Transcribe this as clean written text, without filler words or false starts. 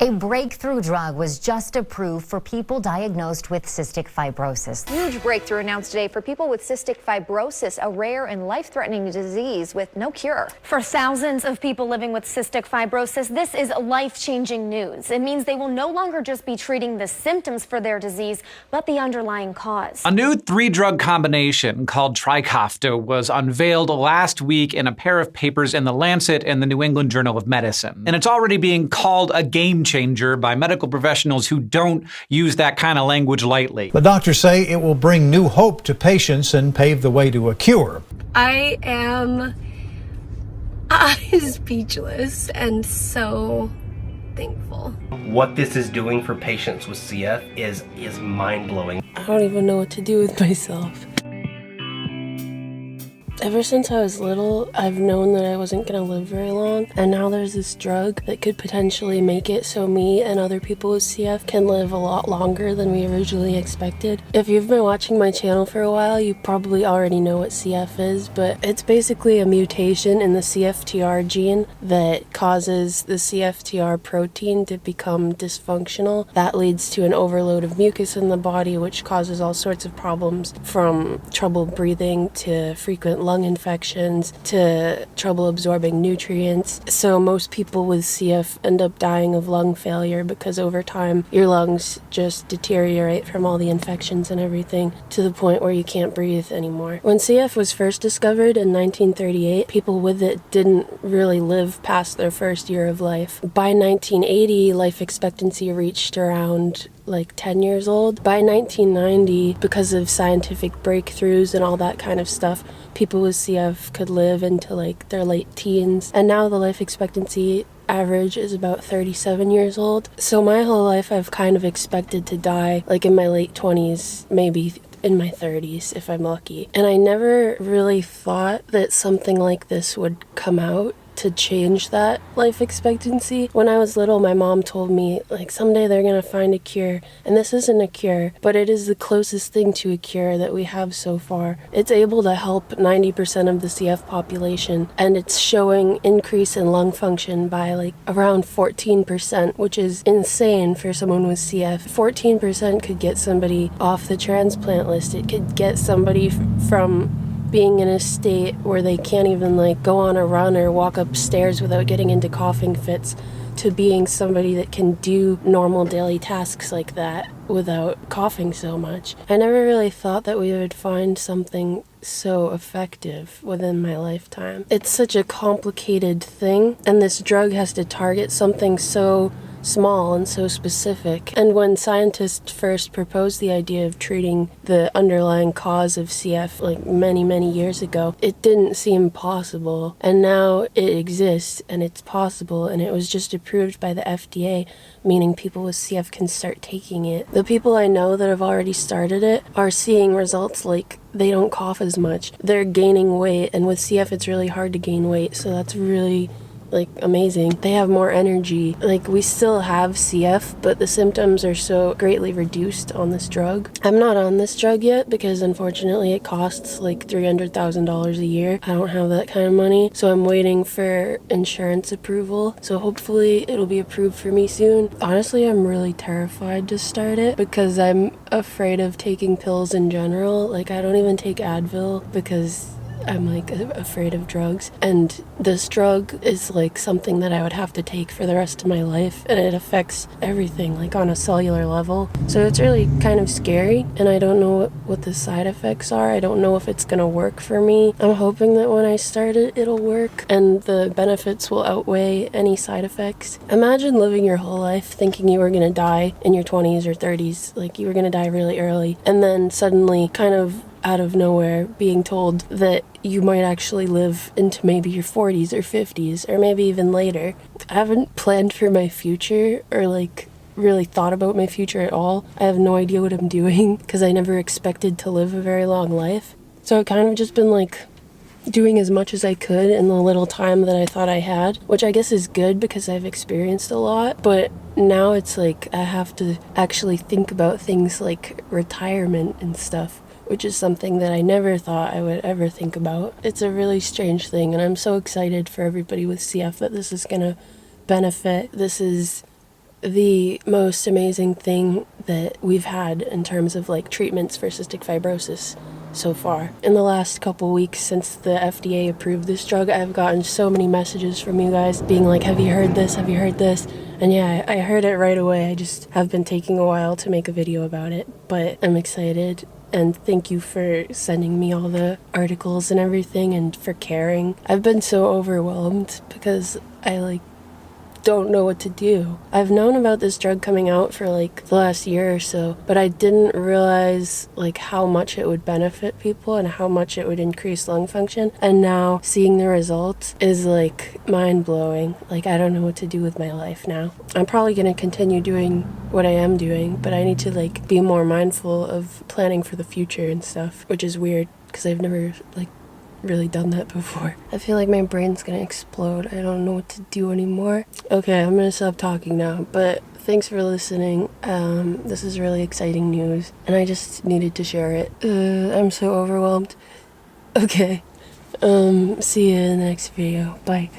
A breakthrough drug was just approved for people diagnosed with cystic fibrosis. Huge breakthrough announced today for people with cystic fibrosis, a rare and life-threatening disease with no cure. For thousands of people living with cystic fibrosis, this is life-changing news. It means they will no longer just be treating the symptoms for their disease, but the underlying cause. A new 3-drug combination called Trikafta was unveiled last week in a pair of papers in The Lancet and the New England Journal of Medicine. And it's already being called a game changer by medical professionals who don't use that kind of language lightly. The doctors say it will bring new hope to patients and pave the way to a cure. I am speechless and so thankful. What this is doing for patients with CF is mind-blowing. I don't even know what to do with myself. Ever since I was little, I've known that I wasn't going to live very long, and now there's this drug that could potentially make it so me and other people with CF can live a lot longer than we originally expected. If you've been watching my channel for a while, you probably already know what CF is, but it's basically a mutation in the CFTR gene that causes the CFTR protein to become dysfunctional. That leads to an overload of mucus in the body, which causes all sorts of problems, from trouble breathing to frequent lung infections to trouble absorbing nutrients. So most people with CF end up dying of lung failure because over time your lungs just deteriorate from all the infections and everything to the point where you can't breathe anymore. When CF was first discovered in 1938, people with it didn't really live past their first year of life. By 1980, life expectancy reached around 10 years old. By 1990, because of scientific breakthroughs and all that kind of stuff, people with CF could live into their late teens. And now the life expectancy average is about 37 years old. So my whole life I've kind of expected to die in my late 20s, maybe in my 30s if I'm lucky. And I never really thought that something like this would come out to change that life expectancy. When I was little, my mom told me someday they're gonna find a cure, and this isn't a cure, but it is the closest thing to a cure that we have so far. It's able to help 90% of the CF population, and it's showing increase in lung function by around 14%, which is insane for someone with CF. 14% could get somebody off the transplant list. It could get somebody from being in a state where they can't even go on a run or walk upstairs without getting into coughing fits, to being somebody that can do normal daily tasks like that without coughing so much. I never really thought that we would find something so effective within my lifetime. It's such a complicated thing, and this drug has to target something so small and so specific. And when scientists first proposed the idea of treating the underlying cause of CF many years ago, it didn't seem possible. And now it exists and it's possible, and it was just approved by the FDA, meaning people with CF can start taking it. The people I know that have already started it are seeing results they don't cough as much. They're gaining weight, and with CF it's really hard to gain weight, so that's really amazing. They have more energy. We still have CF, but the symptoms are so greatly reduced on this drug. I'm not on this drug yet because unfortunately it costs $300,000 a year. I don't have that kind of money, so I'm waiting for insurance approval. So hopefully it'll be approved for me soon. Honestly, I'm really terrified to start it because I'm afraid of taking pills in general. I don't even take Advil because I'm afraid of drugs, and this drug is something that I would have to take for the rest of my life, and it affects everything on a cellular level. So it's really kind of scary, and I don't know what the side effects are. I don't know if it's gonna work for me. I'm hoping that when I start it, it'll work and the benefits will outweigh any side effects. Imagine living your whole life thinking you were gonna die in your 20s or 30s, you were gonna die really early, and then suddenly kind of out of nowhere being told that you might actually live into maybe your 40s or 50s or maybe even later. I haven't planned for my future or really thought about my future at all. I have no idea what I'm doing because I never expected to live a very long life. So I've kind of just been doing as much as I could in the little time that I thought I had, which I guess is good because I've experienced a lot, but now it's I have to actually think about things like retirement and stuff, which is something that I never thought I would ever think about. It's a really strange thing, and I'm so excited for everybody with CF that this is going to benefit. This is the most amazing thing that we've had in terms of like treatments for cystic fibrosis so far. In the last couple weeks since the FDA approved this drug, I've gotten so many messages from you guys being like, have you heard this? Have you heard this? And yeah, I heard it right away. I just have been taking a while to make a video about it, but I'm excited. And thank you for sending me all the articles and everything and for caring. I've been so overwhelmed because I don't know what to do. I've known about this drug coming out for like the last year or so, but I didn't realize like how much it would benefit people and how much it would increase lung function. And now seeing the results is like mind-blowing. Like I don't know what to do with my life now. I'm probably going to continue doing what I am doing, but I need to like be more mindful of planning for the future and stuff, which is weird because I've never really done that before. I feel like my brain's gonna explode. I don't know what to do anymore. Okay, I'm gonna stop talking now, but thanks for listening. This is really exciting news, and I just needed to share it. I'm so overwhelmed. Okay, see you in the next video. Bye.